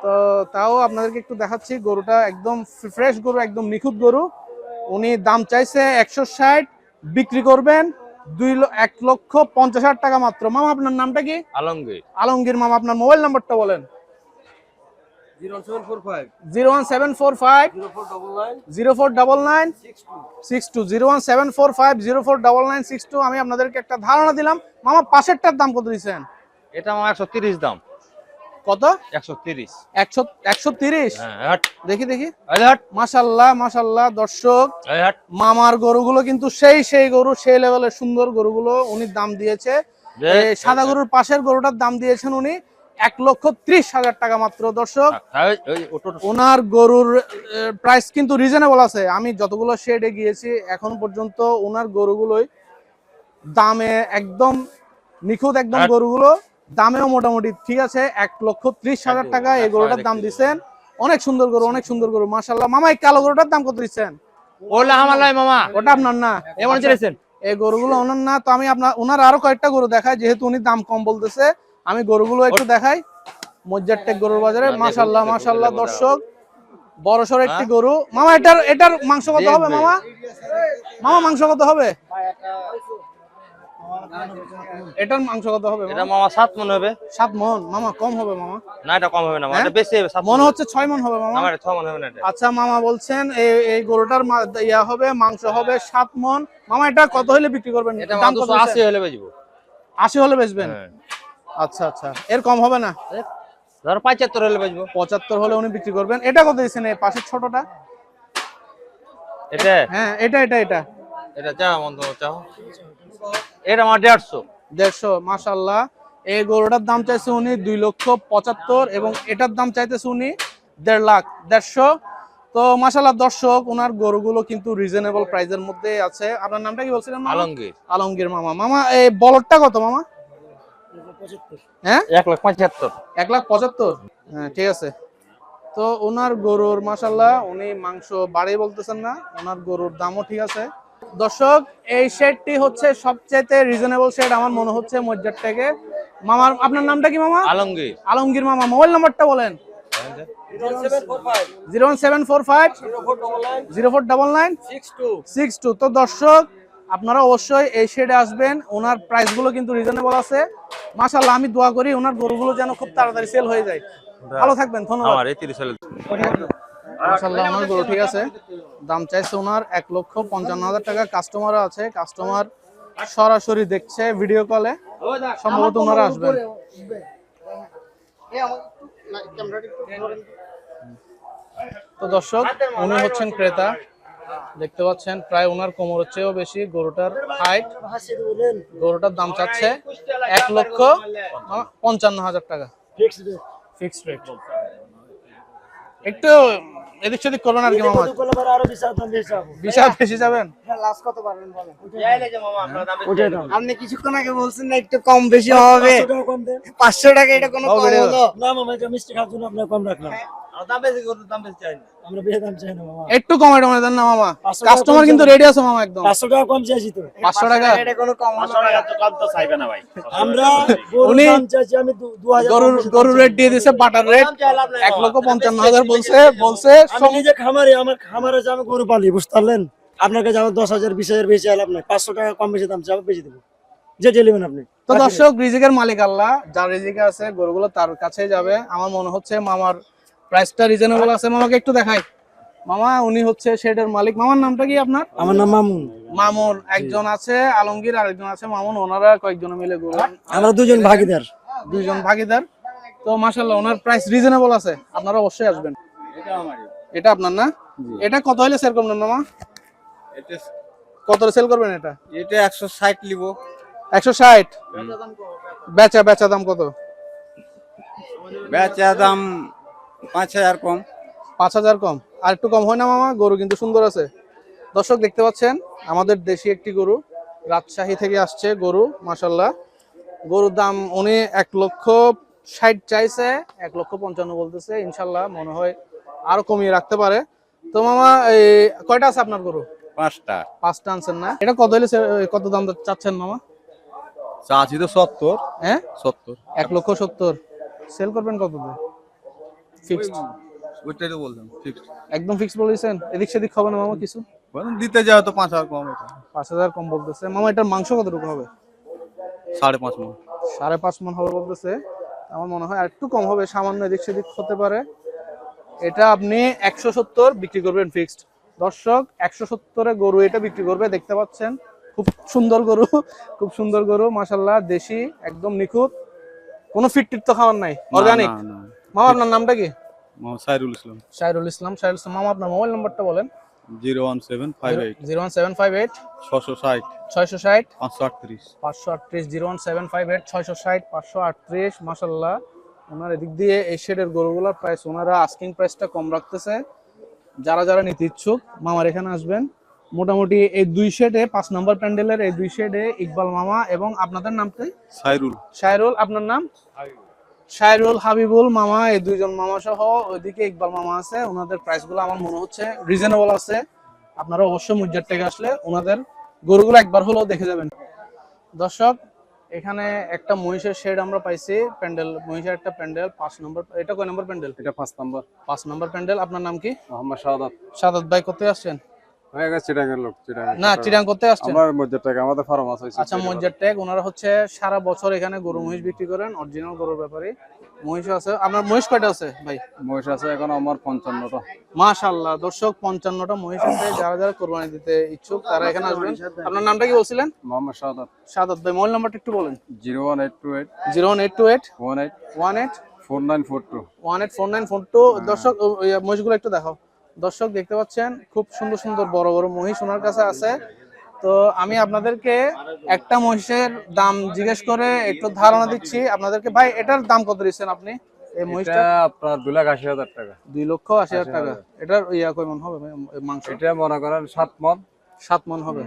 তো তাও আপনাদেরকে একটু দেখাচ্ছি। গরুটা একদম ফ্রেশ গরু, একদম নিখুঁত গরু। উনি দাম চাইছে 160, বিক্রি করবেন 1,50,000 টাকা মাত্র। মামা আপনার নামটা কি? আলমগীর। আলমগীর মামা, আপনার মোবাইল নাম্বারটা বলেন। 01745 01745 0499 62 01745 049962। আমি আপনাদেরকে একটা ধারণা দিলাম। মামা পাশেরটার দাম কত দিচ্ছেন? এটা আমার 130 দাম। কত? 130। 130? হ্যাঁ হাট। দেখি এই হাট। মাশাআল্লাহ দর্শক, এই হাট। মামার গরুগুলো কিন্তু সেই গরু, সেই লেভেলের সুন্দর গরুগুলো উনি দাম দিয়েছে। এই সাদা গরুর পাশের গরুটার দাম দিয়েছেন উনি 1,30,000 টাকা মাত্র। দর্শক ওনার গরুর প্রাইস কিন্তু রিজনেবল আছে। আমি যতগুলো শেডে গিয়েছি এখন পর্যন্ত ওনার গরুগুলোই দামে একদম নিখুঁত, একদম গরুগুলো দামেও মোটামুটি ঠিক আছে। 1,30,000 টাকা এই গরুটার দাম দিচ্ছেন। অনেক সুন্দর গরু, অনেক সুন্দর গরু মাশাআল্লাহ। মামা এই কালো গরুটার দাম কত দিচ্ছেন? ওলা আমার লাই মামা। ওটা আপনার না? এমন চলেছেন এই গরুগুলো ওনার না। তো আমি ওনার আরো কয়েকটা গরু দেখাই, যেহেতু উনি দাম কম বলতেছে। আমি গরুগুলো একটু দেখাই। মজ্জারটেক গরুর বাজারে মাশাআল্লাহ দর্শক, বড়সড় একটি গরু। মামা এটার মাংস কত হবে মামা? মাংস কত হবে? এটার মাংস কত হবে? এটা মামা 7 মণ হবে। 7 মণ? মামা কম হবে মামা। না এটা কম হবে না মামা, এটা বেশি হবে। 7 মনে হচ্ছে 6 মণ হবে মামা। আমার 6 মণ হবে না এটা। আচ্ছা মামা বলছেন এই গরুটার হবে, মাংস হবে 7 মণ। মামা এটা কত হলে বিক্রি করবেন? এটা দাম কত? 280 হলে বেচবো। 80 হলে বেচবেন? আচ্ছা এর কম হবে না? ধর 75 হলে বেচবো। 75 হলে উনি বিক্রি করবেন। এটা কত দিয়েছেন এই পাশের ছোটটা? এটা হ্যাঁ এটা চা মন্দ চাও। এটা আমার 150। মাশাআল্লাহ এই গরুটার দাম চাইছে উনি 2,75,000 এবং এটার দাম চাইতেছে উনি 1,50,000। তো মাশাআল্লাহ দর্শক, ওনার গরুগুলো কিন্তু রিজনেবল প্রাইসের মধ্যে আছে। আপনার নামটা কি বলছিলেন মামা? আলমগীর। আলমগীর মামা এই বলদটা কত মামা? হ্যাঁ 1,75,000। 1,75,000? হ্যাঁ ঠিক আছে। তো ওনার গরুর মাশাল্লাহ উনি মাংস বাড়াই বলতেছেন না, ওনার গরুর দামও ঠিক আছে। দর্শক এই শেডটি হচ্ছে সবচেয়ে রিজনেবল শেড আমার মনে হচ্ছে মজ্জার থেকে। মামার আপনার নামটা কি মামা? আলমগীর। আলমগীর মামা, মোবাইল নাম্বারটা বলেন। 01745 049962। তো দর্শক আপনারা অবশ্যই এই শেডে আসবেন, ওনার প্রাইস গুলো কিন্তু রিজনেবল আছে মাশাআল্লাহ। আমি দোয়া করি ওনার গরুগুলো যেন খুব তাড়াতাড়ি সেল হয়ে যায়। ভালো থাকবেন, ধন্যবাদ। মাশাআল্লাহ ওনার গরু ঠিক আছে, দাম চাইছে ওনার 1,55,000 টাকা। কাস্টমার আছে, কাস্টমার সরাসরি দেখছে ভিডিও কলে, সম্ভবত ওনারা আসবেন। তো দর্শক উনি হচ্ছেন ক্রেতা, দেখতে পাচ্ছেন প্রায় ওনার কোমরের চেয়েও বেশি গরুটার হাইট। গরুটার দাম চাচ্ছে 1,55,000 টাকা ফিক্সড রেট। একটু এদিক সেদিক করবেন আর কি মামা, বিশাল বেশি যাবেন। আপনি কিছুক্ষণ আগে বলছেন না একটু কম বেশি হবে, 500 টাকা, এটা কোনো কম হলো না মামা, এটা মিষ্টি খাওয়ার জন্য আপনার কম রাখলাম। আমরা বেশি দাম চাই না মামা, একটু কমাই টমাই দেন না মামা, কাস্টমার কিন্তু রেডি আছে মামা একদম। 500 টাকা কম চাইছি তো। 500 টাকা এটা কোনো কম হলো না। আমরা উনি দাম চাইছি আমি 2000 গরুর রেট দিয়ে দিছে, বাটার রেট 1,55,000 বলছে। আমি নিজে খামারে, আমার খামারে যে আমি গরু পালি, বুঝতে পারলেন? আপনার কাছে আমার 10,000 20,000 বেশি চাইলে আপনার 500 টাকা কম বেশি দাম চাই, বেশি দেবো, যে নেবেন আপনি। তো দর্শক রিজিকের মালিক আল্লাহ, যার রিজিকে আছে গরুগুলো তার কাছে যাবে। আমার মনে হচ্ছে মামার প্রাইসটা রিজনেবল আছে। মামাকে একটু দেখাই। মামা উনি হচ্ছে শেডের মালিক। মামার নামটা কি আপনার? আমার নাম মামুন। মামুন, একজন আছে আলমগীর, আরেকজন আছে মামুন, ওনারা কয়েকজন মিলে গরু, আমরা দুজন ভাগীদার। তো মাশাআল্লাহ ওনার প্রাইস রিজনেবল আছে, আপনারা অবশ্যই আসবেন। এটা আপনার না? এটা কত হলে সেল করবেন মামা? কত সেল করবেন এটা? এটা 160 লিব। 160। বেচা দাম কত? বেচা দাম 5,000 কম। 5,000 কম? আর একটু কম হয় না মামা? গরু কিন্তু সুন্দর আছে। দর্শক দেখতে পাচ্ছেন আমাদের দেশি একটি গরু, রাজশাহী থেকে আসছে গরু মাশাআল্লাহ। গরুর দাম উনি 1,60,000 চাইছে, 1,55,000 বলতেছে। ইনশাল্লাহ মনে হয় আরো কমিয়ে রাখতে পারে। তো মামা এই কয়টা আছে আপনার গরু? 5টা আনছেন না? এটা কত হলে কত দাম চাচ্ছেন মামা? চাচ্ছি তো 70। হ্যাঁ 70। 1,70,000 সেল করবেন কত দিয়ে? ফিক্সড? ওইটাই তো বললাম, ফিক্সড। একদম ফিক্সড বলেছেন, এদিক সেদিক হবে না মামা কিছু? বলেন দিতে যাও তো 5,000 কম। এটা 5,000 কম বলতেছে মামা। এটার মাংস কতটুকু হবে? 5.5 মণ। 5.5 মণ হবে বলতেছে। আমার মনে হয় আর একটু কম হবে, সামান্য এদিক সেদিক হতে পারে। এটা আপনি 170 বিক্রি করবেন ফিক্সড। দর্শক 170-এ গরু এটা বিক্রি করবে, দেখতে পাচ্ছেন খুব সুন্দর গরু, খুব সুন্দর গরু মাশাআল্লাহ, দেশি একদম নিখুঁত, কোনো ফিট তো খাওয়ার নাই, অর্গানিক। মামা আপনার নামটা কি? মোহাম্মদ সাইরুল ইসলাম। সাইরুল ইসলাম। মামা আপনার মোবাইল নাম্বারটা বলেন। 01758 01758 660 660 538 538 01758 660 538। মাশাআল্লাহ ওনার এদিক দিয়ে এই শেডের গরুগুলোর প্রাইস ওনারা আস্কিং প্রাইসটা কম রাখতেছে। যারা নিতে ইচ্ছুক মামার এখানে আসবেন। মোটামুটি এই 2 শেডে 5 নম্বর প্যান্ডেলের এই 2 শেডে ইকবাল মামা এবং আপনাদের নামটাই? সাইরুল। আপনার নাম? সাইরুল, হাবিবুল মামা, এই 2 জন মামা সহ ওইদিকে ইকবাল মামা আছে। ওনাদের প্রাইসগুলো আমার মনে হচ্ছে রিজনেবল আছে। আপনারা অবশ্যই মুজ্জার থেকে আসলে ওনাদের গরুগুলো একবার হলেও দেখে যাবেন। দর্শক এখানে একটা মহিষের শেড আমরা পাইছি, প্যান্ডেল, মহিষের একটা প্যান্ডেল 5 নম্বর। এটা কয় নম্বর প্যান্ডেল? এটা 5 নাম্বার। 5 নম্বর প্যান্ডেল। আপনার নাম কি? মোহাম্মদ শাহাদাত। সাদাত ভাই, কোথায় আসছেন? হয়ে গেছে চিটাঙ্গের লোক। না চিটাং করতে আসছেন? আমার মজ্জার টাকা, আমাদের ফার্ম আছে। আচ্ছা মজ্জার ট্যাগ। ওনারা হচ্ছে সারা বছর এখানে গরু মহিষ বিক্রি করেন, অরিজিনাল গরুর ব্যাপারে। মহিষ আছে আপনার? মহিষ কয়টা আছে ভাই? মহিষ আছে এখন আমার 55টা। মাশাআল্লাহ দর্শক 55টা মহিষ আছে। যারা কোরবানি দিতে ইচ্ছুক তারা এখানে আসবেন। আপনার নামটা কি বলছিলেন? মোহাম্মদ শাহাদাত। সাদাত ভাই, মোবাইল নাম্বারটা একটু বলেন। 01828 01828 18 18 4942 184942। দর্শক ওই মহিষগুলো একটু দেখাও। দর্শক দেখতে পাচ্ছেন খুব সুন্দর সুন্দর বড় বড় মহিষ ওনার কাছে আছে। তো আমি আপনাদেরকে একটা মহিষের দাম জিজ্ঞেস করে একটু ধারণা দিচ্ছি আপনাদেরকে। ভাই এটার দাম কত দিচ্ছেন আপনি? এই মহিষটা আপনার 2,80,000 টাকা। 2,80,000 টাকা। এটার কয় মণ হবে মাংস? এটা মনে করেন 7 মণ। 7 মণ হবে।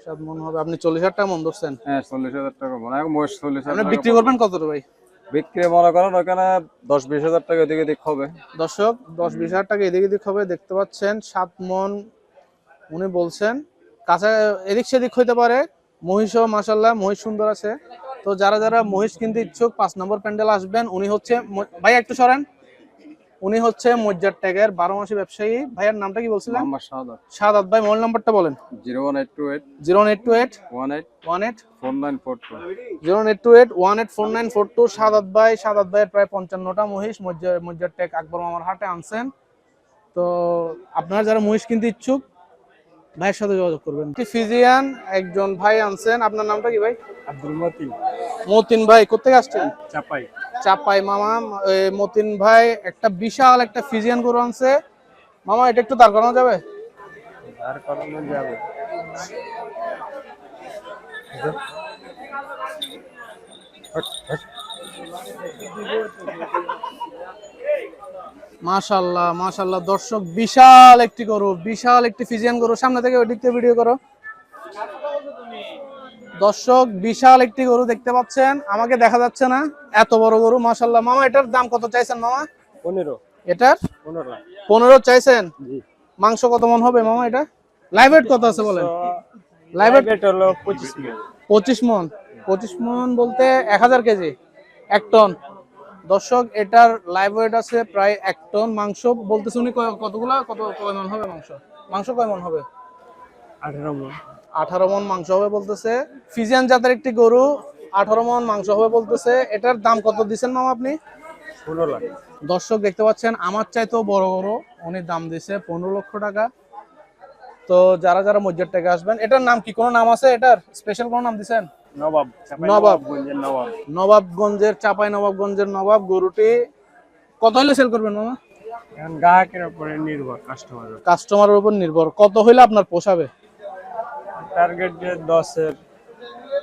7 মণ হবে। আপনি 40,000 টাকা মণ ধরছেন? হ্যাঁ 40,000 টাকা মণ। মহিষ 40,000 আপনি বিক্রি করবেন কত রে ভাই? বিক্রি মনে করেন ওখানে 10-20 হাজার টাকা এদিকে দিক হবে। দর্শক 10-20 হাজার টাকা এদিক এদিক হবে, দেখতে পাচ্ছেন 7 মন উনি বলছেন, কাঁচা এদিক সেদিক হইতে পারে। মহিষও মাশাল্লাহ মহিষ সুন্দর আছে। তো যারা যারা মহিষ কিনতে ইচ্ছুক 5 নম্বর প্যান্ডেল আসবেন। উনি হচ্ছে ভাই একটু সরেন, উনি হচ্ছে মজ্জার ট্যাগের 12 মাসি ব্যবসায়ী। ভাইয়ের নামটা কি বলছিলেন? আমার শাহাদাত। সাদাত ভাই, মোবাইল নাম্বারটা বলেন। 01828 01828 18 18 4942। 01828 184942। সাদাত ভাইয়ের প্রায় 55টা মহিষ মজ্জার ট্যাগ আকবর মামার হাটে আনছেন। তো আপনারা যারা মহিষ কিনতে ইচ্ছুক ভাইয়ের সাথে যোগাযোগ করবেন। ফিজিয়ান একজন ভাই আনছেন, আপনার নামটা কি ভাই? আব্দুল মতিন, মতিন ভাই কোথেকে আসছেন? চাপাই। চাপাই মামা। মতিন ভাই একটা বিশাল একটা ফিজিয়ান গরু আনছে। মামা এটা একটু দাঁড় করানো যাবে? আর করানো যাবে। মাশাআল্লাহ মাশাআল্লাহ দর্শক, বিশাল একটি গরু, বিশাল একটি ফিজিয়ান গরু। সামনে থেকে ওই দিক থেকে ভিডিও করো। দর্শক বিশাল একটি গরু দেখতে পাচ্ছেন, আমাকে দেখা যাচ্ছে না, এত বড় গরু মাশাআল্লাহ। মামা এটার দাম কত চাইছেন মামা? 15 এটার 15 লাখ। 15 চাইছেন? জি। মাংস কত মন হবে মামা এটা? লাইভ ওয়েট কত আছে বলেন? লাইভ ওয়েট এটা হলো 25 মিনিট। 25 মন। 25 মন বলতে 1000 কেজি, 1 টন। দর্শক এটার লাইভ ওয়েট আছে প্রায় 1 টন। মাংস বলতেছে উনি কতগুলা কয় মন হবে মাংস? মাংস কয় মন হবে? 18 মন। 18 মন মাংস হবে বলতেছে। ফিজিয়ান জাতের একটি গরু, 18 মন মাংস হবে বলতেছে। এটার দাম কত দিচ্ছেন মামা আপনি? 16 লাখ। দর্শক দেখতে পাচ্ছেন আমার চাইতেও বড় গরু, উনি দাম দিছে 15 লক্ষ টাকা। তো যারা যারা মজ্জার টাকা আসবেন, এটার নাম কি, কোনো নাম আছে এটার? স্পেশাল কোনো নাম দিছেন? নবাব। নবাবগঞ্জের নবাব। নবাবগঞ্জের চাপাই নবাবগঞ্জের নবাব। গরুটি কত হলে সেল করবেন মামা? এখন গ্রাহকের উপরে নির্ভর, কাস্টমারের উপর নির্ভর। কত হইলে আপনার পোষাবে? টার্গেট যে 10 এর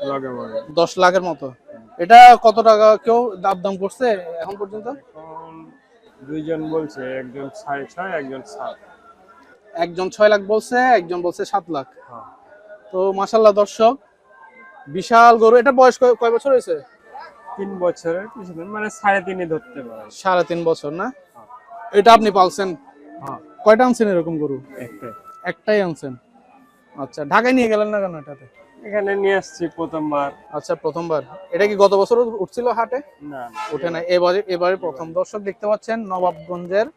লগে বলে। 10 লাখের মতো। এটা কত টাকা কেউ দাম করছে এখন পর্যন্ত? এখন দুইজন বলছে, একজন 6.5, একজন 7। একজন 6 লাখ বলছে, একজন বলছে 7 লাখ। হ্যাঁ। তো মাশাআল্লাহ দর্শক বিশাল গরু। এটা বয়স কয় বছর হয়েছে? 3 বছরের কিছুদিন, মানে 3.5 ধরতে পারে। 3.5 বছর না? এটা আপনি পালছেন? হ্যাঁ। কয়টা আনছেন এরকম গরু? একটাই। একটাই আনছেন। আচ্ছা, ঢাকায় নিয়ে গেলেন না কেন এটাতে? এখানে নিয়ে আসছি প্রথমবার। আচ্ছা, প্রথমবার। এটা কি গত বছর উঠছিল হাটে? না, ওঠে না, এবারে প্রথম। দর্শক দেখতে পাচ্ছেন নবাবগঞ্জের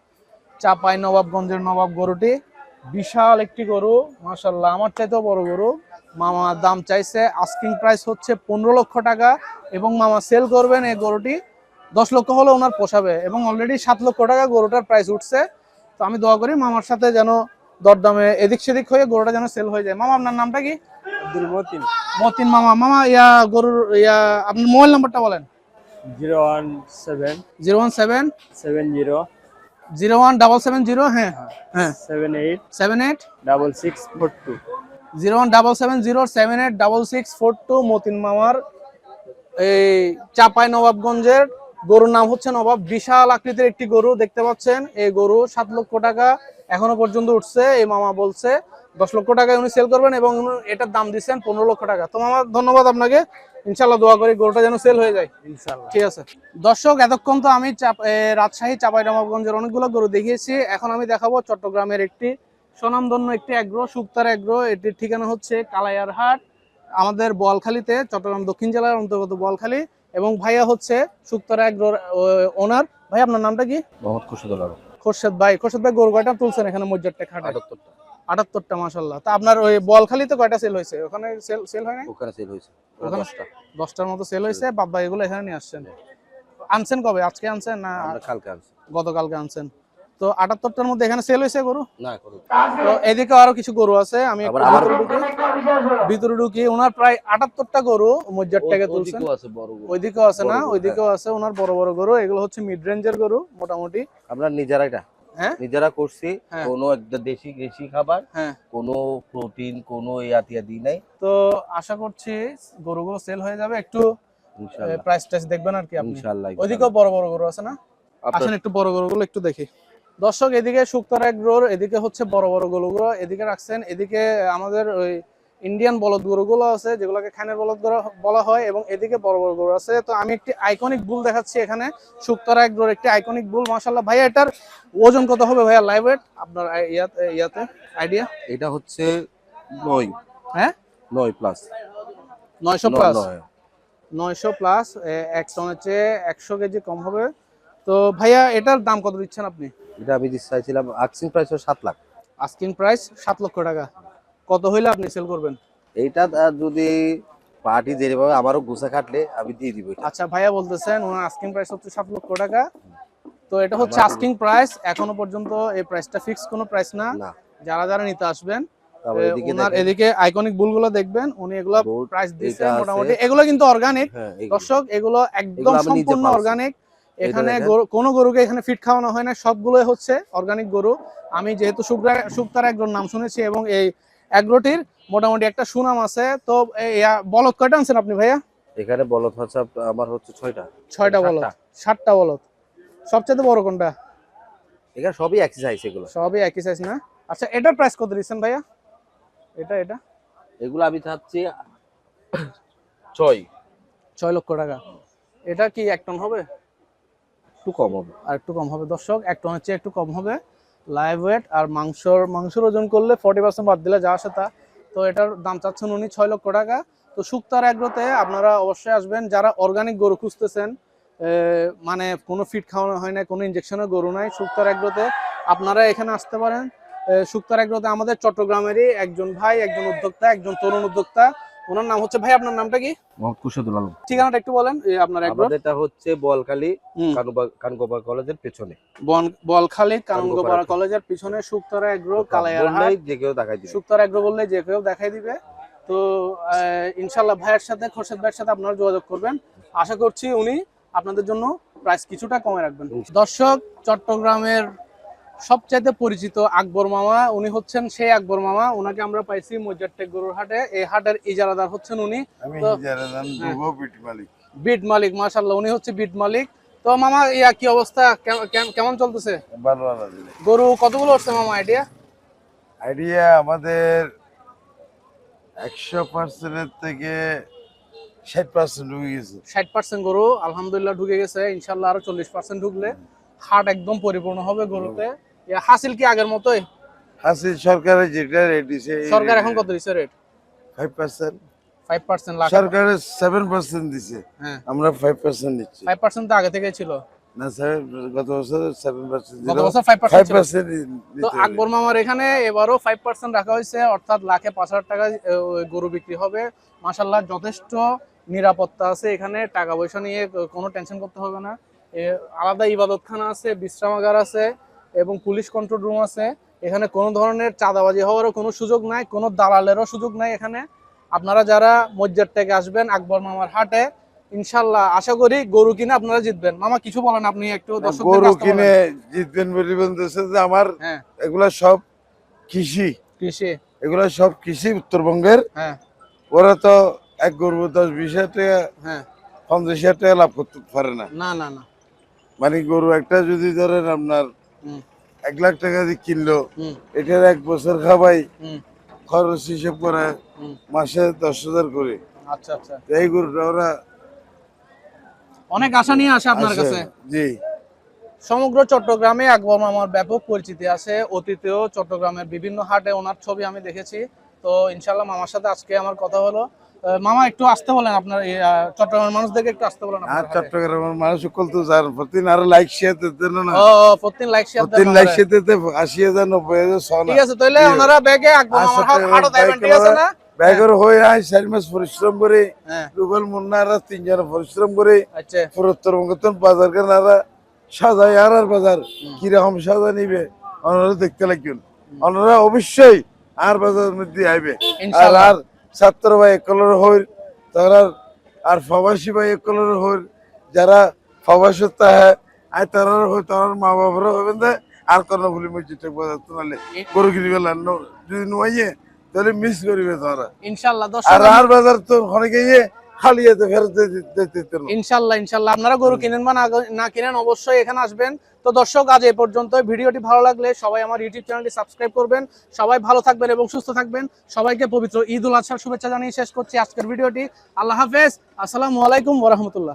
চাপাই নবাবগঞ্জের নবাব গরুটি, বিশাল একটি গরু মাশাআল্লাহ, আমার চাইতেও বড় গরু। মামা দাম চাইছে, আস্কিং প্রাইস হচ্ছে 15 লক্ষ টাকা, এবং মামা সেল করবেন এই গরুটি 10 লক্ষ হলে ওনার পোষাবে, এবং অলরেডি 7 লক্ষ টাকা গরুটার প্রাইস উঠছে। তো আমি দোয়া করি মামার সাথে যেন দরদামে এদিক সেদিক হয়ে গরুটা যেন সেল হয়ে যায়। মামা আপনার নামটা কি? আব্দুল মতিন। মতিন মামা। মামা গরুর আপনার মোবাইল নাম্বারটা বলেন। 017 017 70 01770 হ্যাঁ হ্যাঁ 78 78 6642। 017078642। মতিন মামার এই চাপাই নবাবগঞ্জের গরুর নাম হচ্ছে নবাব। বিশাল আকৃতির একটি গরু দেখতে পাচ্ছেন। এই গরু 7 লক্ষ টাকা এখনো পর্যন্ত উঠছে। এই মামা বলছে 10 লক্ষ টাকায় উনি সেল করবেন, এবং এটার দাম দিচ্ছেন 15 লক্ষ টাকা। তো মামা ধন্যবাদ আপনাকে, ইনশাল্লাহ দোয়া করি গরুটা যেন সেল হয়ে যায় ইনশাল্লাহ। ঠিক আছে দর্শক, এতক্ষণ তো আমি রাজশাহী চাপাই নবাবগঞ্জের অনেকগুলো গরু দেখিয়েছি। এখন আমি দেখাবো চট্টগ্রামের একটি স্বনামধন্য একটি এগ্রো, শুক্তার এগ্রো। এটির ঠিকানা হচ্ছে কালাইয়ারহাট, আমাদের বোয়ালখালীতে, চট্টগ্রাম দক্ষিণ জেলার অন্তর্গত বোয়ালখালী। এবং ভাইয়া হচ্ছে শুক্তার এগ্রোর ওনার। ভাই আপনার নামটা কি? মোহাম্মদ খুরশেদুল আলম। খোরশেদ ভাই গরু কয়টা তুলছেন এখানে মজ্জারটা খাটে? 78টা। 78টা মাশাআল্লাহ। তা আপনার ওই বোয়ালখালীতে কয়টা সেল হয়েছে? ওখানে সেল হয় না? ওখানে সেল হয়েছে ওখানে 10টা। 10টার মতো সেল হয়েছে। বাবা এগুলো এখানে নিয়ে আসছেন। আনছেন কবে? আজকে আনছেন না আমরা কালকে আনছি। গতকালকে আনছেন? তো 78টার মধ্যে এখানে সেল হয়েছে গরু? না করুন। তো এদিকে আরো কিছু গরু আছে, আমি একটু ভিতরে ঢুকি। ওনার প্রায় 78টা গরু মজ্জার টাকা তুলছেন। আছে বড় গরু। ওইদিকেও আছে না? ওইদিকেও আছে ওনার বড় বড় গরু। এগুলো হচ্ছে মিড রেঞ্জের গরু মোটামুটি। আমরা নিজেরা এটা হ্যাঁ নিজেরা করছি, হ্যাঁ। কোনো একটা দেশি খাবার, হ্যাঁ। কোনো প্রোটিন, কোনো ইয়াতিয়া দিই নাই। তো আশা করছি গরুগুলো সেল হয়ে যাবে। একটু ইনশাআল্লাহ প্রাইস টাইস দেখবেন আর কি আপনি। ইনশাআল্লাহ। ওইদিকেও বড় বড় গরু আছে না? আসেন একটু বড় গরুগুলো একটু দেখি। দর্শক এদিকে শুক্তার এগ্রোর, এদিকে হচ্ছে বড় বড় গরুগুলো এদিকে রাখছেন। এদিকে আমাদের ওই ইন্ডিয়ান বলদ গরুগুলো আছে যেগুলোকে খানের বলদ গরু বলা হয়, এবং এদিকে বড় বড় গরু আছে। তো আমি একটি আইকনিক বুল দেখাচ্ছি এখানে, শুকতারা এগ্রোর একটি আইকনিক বুল। মাশাআল্লাহ ভাইয়া, এটার ওজন কত হবে ভাইয়া লাইভ ওয়েট আপনার ইয়াতে আইডিয়া? এটা হচ্ছে 9 হ্যাঁ 9 প্লাস 900 প্লাস, 900 প্লাস, এক টনের চেয়ে 100 কেজি কম হবে। তো ভাইয়া এটার দাম কত দিচ্ছেন আপনি? এটা আমি চাইছিলাম asking price 7 lakh. Asking price 7 লক্ষ টাকা। কত হইলে আপনি সেল করবেন? এইটা যদি পার্টি যেভাবে আমারও গুছা কাটলে আমি দিয়ে দিব এটা। আচ্ছা ভাইয়া বলতেছেন ওনার আস্কিং প্রাইস হচ্ছে 7 লক্ষ টাকা। তো এটা হচ্ছে আস্কিং প্রাইস, এখনো পর্যন্ত এই প্রাইসটা ফিক্স কোনো প্রাইস না। না, যারা যারা নিতে আসবেন তারপর এদিকে ওনার দেখেন, এদিকে আইকনিক বুলগুলো দেখবেন, উনি এগুলো বুল প্রাইস দিচ্ছেন এটা আছে। মোটামুটি। এগুলো কিন্তু অর্গানিক হ্যাঁ, এগুলো। দর্শক, এগুলো একদম এগুলো আমি নিজে সম্পূর্ণ পালছি। অর্গানিক। এখানে দেখেন। কোনো গরুকে এখানে ফিট খাওয়ানো হয় না, সবগুলোই হচ্ছে অর্গানিক গরু। আমি যেহেতু শুকতার এগ্রোর নাম শুনেছি এবং এই এগ্রোটির মোটামুটি একটা সুনাম আছে। তো বলদ কয়টা আনছেন আপনি ভাইয়া? এখানে বলদ হচ্ছে আমার হচ্ছে 6টা। 6টা বলদ, 7টা বলদ। সবচেয়ে বড় কোনটা? এখানে সবই একই সাইজ, এগুলো সবই একই সাইজ না? আচ্ছা এটার প্রাইস কত দিচ্ছেন ভাইয়া? এটা এগুলো আমি চাচ্ছি 6 লক্ষ টাকা। এটা কি 1 টন হবে? একটু কম হবে। আর একটু কম হবে দর্শক, 1 টনের চেয়ে একটু কম হবে লাইভ ওয়েট। আর মাংসর ওজন করলে 40% বাদ দিলে যা আসে তা। তো এটার দাম চাচ্ছেন উনি 6 লক্ষ টাকা। তো শুকতার এগ্রোতে আপনারা অবশ্যই আসবেন যারা অর্গানিক গরু খুঁজতেছেন, মানে কোনো ফিড খাওয়ানো হয় না, কোনো ইনজেকশনের গরু নাই। শুকতার এগ্রোতে আপনারা এখানে আসতে পারেন। শুকতার এগ্রোতে আমাদের চট্টগ্রামেরই একজন ভাই, একজন উদ্যোক্তা, একজন তরুণ উদ্যোক্তা, ওনার নাম হচ্ছে, ভাই আপনার নামটা কি? মোহাম্মদ কুশাদুল আলম। ঠিকানাটা একটু বলেন আপনার এগ্রো। আমাদের এটা হচ্ছে বলখালি কানগোপাল কলেজের পেছনে। বলখালী কানগোপাড়া কলেজের পিছনে শুকতারা এগ্রো, কালাইয়ারহাট। যে কেউ দেখাই দিবে। শুকতারা এগ্রো বললে যে কেউ দেখাই দিবে। তো ইনশাআল্লাহ ভাইয়ের সাথে, খোরশেদ ভাইয়ের সাথে আপনারা যোগাযোগ করবেন। আশা করছি উনি আপনাদের জন্য প্রাইস কিছুটা কমে রাখবেন। দর্শক, চট্টগ্রামের সবচাইতে পরিচিত আকবর মামা, উনি হচ্ছেন সেই আকবর মামা। ওনাকে আমরা পাইছি মজ্জারটেক গরুর হাটে। এই হাটের ইজারাদার হচ্ছেন উনি। আমি তো ইজারাদার বিট মালিক। বিট মালিক, মাশাআল্লাহ উনি হচ্ছে বিট মালিক। তো মামা কি অবস্থা, কেমন চলতেছে? ভালো আলহামদুলিল্লাহ। গরু কতগুলো হচ্ছে মামা আইডিয়া? আইডিয়া আমাদের 100% থেকে 60% ঢুকে গেছে। 60% গরু আলহামদুলিল্লাহ ঢুকে গেছে। ইনশাল্লাহ আরো 40% ঢুকলে হাট একদম পরিপূর্ণ হবে গরুতে। হাসিল কি আগের মতোই? হাসিল সরকারের যেটা রেট দিছে, সরকার এখন কত দিছে রেট? 5%। 5% লাখ। সরকারের 7% দিছে, হ্যাঁ আমরা 5% নিচ্ছি। 5% তো আগে থেকেই ছিল না স্যার, গত বছর 7% গত ছিল, বছর 5% ছিল। 5% তো দিতে আকবর মামার এখানে এবারও 5% রাখা হয়েছে, অর্থাৎ লাখে 5,000 টাকা গরু বিক্রি হবে। মাশাআল্লাহ যথেষ্ট নিরাপত্তা আছে এখানে, টাকা পয়সা নিয়ে কোনো টেনশন করতে হবে না। আলাদা ইবাদতখানা আছে, বিশ্রামাগার আছে এবং পুলিশ কন্ট্রোল রুম আছে। এখানে কোনো ধরনের চাঁদাবাজি হওয়ারও কোনো সুযোগ নাই, কোনো দালালেরও সুযোগ নাই এখানে। আপনারা যারা মজ্জার থেকে আসবেন আকবর মামার হাটে, ইনশাল্লাহ আশা করি গরু কিনে আপনারা জিতবেন। মামা কিছু বলেন আপনি একটু দর্শকদের গরু রাস্তা কিনে বলেন। জিতবেন বলে বলতেছে যে আমার হ্যাঁ এগুলা সব কৃষি, কৃষি। এগুলা সব কৃষি উত্তরবঙ্গের। হ্যাঁ ওরা তো এক গরু 10-20 হাজার টাকা, হ্যাঁ 50 হাজার টাকা লাভ করতে পারে না। না না না মানে গরু একটা যদি ধরেন আপনার হুম 1 লাখ টাকা দিয়ে কিনলো, হুম এটার 1 বছর খাবাই হুম খরচ হিসেব করে হুম। মাসে 10,000 করে। আচ্ছা আচ্ছা, তো এই গরুটা ওরা অনেক আশা নিয়ে আসে আপনার আসে। কাছে। জি, সমগ্র চট্টগ্রামে আকবর মামার ব্যাপক পরিচিতি আছে। অতীতেও চট্টগ্রামের বিভিন্ন হাটে ওনার ছবি আমি দেখেছি। তো ইনশাল্লাহ মামার সাথে আজকে আমার কথা হলো। মামা একটু আসতে বলেন আপনার চট্টগ্রামের মানুষদেরকে একটু আসতে বলেন আর আপনার হাটে। চট্টগ্রামের মানুষ সকল তো যার প্রতিদিন আরো লাইক শেয়ার দিতে না, ও প্রতিদিন লাইক শেয়ার প্রতিদিন লাইক শেয়ার দিতে 80,000 90,000 সোনা। ঠিক আছে, তাহলে ওনারা ব্যাগে আকবর মামার হাটও দেবেন, ঠিক আছে না? ব্যাগের হয়ে আয় 4 মাস পরিশ্রম করে, হ্যাঁ রুবেল মুন্নারা 3 জন পরিশ্রম করে আচ্ছা উত্তরবঙ্গতন বাজার কেনারা সাজায়। আর বাজার কিরকম সাজা নিবে ওনারা দেখতে লাগবেন। ওনারা অবশ্যই আর বাজারের মধ্যে আইবে। আর ইনশাআল্লাহ। আর ছাত্র ভাই একলর হইল, তারা আর প্রবাসী ভাই একলর হইল, যারা প্রবাসত আয় তারা হই, তার মা বাবারা হবেন দে আর কোন ভুলি মসজিদে বাজার তোলে গরু কিনবে যদি নুয়ে তাহলে মিস করিবে তারা। ইনশাআল্লাহ আর দর্শক আর বাজার তো ওখানে গিয়ে খালি এতে ফেরত দিতে না। ইনশাল্লাহ ইনশাল্লাহ আপনারা গরু কিনেন বা না কিনেন অবশ্যই এখানে আসবেন। তো দর্শক আজ এই পর্যন্ত। ভিডিওটি ভালো লাগলে সবাই আমার ইউটিউব চ্যানেলটি সাবস্ক্রাইব করবেন। সবাই ভালো থাকবেন এবং সুস্থ থাকবেন। সবাইকে পবিত্র ঈদ উল আজহার শুভেচ্ছা জানিয়ে শেষ করছি আজকের ভিডিওটি। আল্লাহ হাফেজ, আসসালামু আলাইকুম ওয়া রাহমাতুল্লাহ।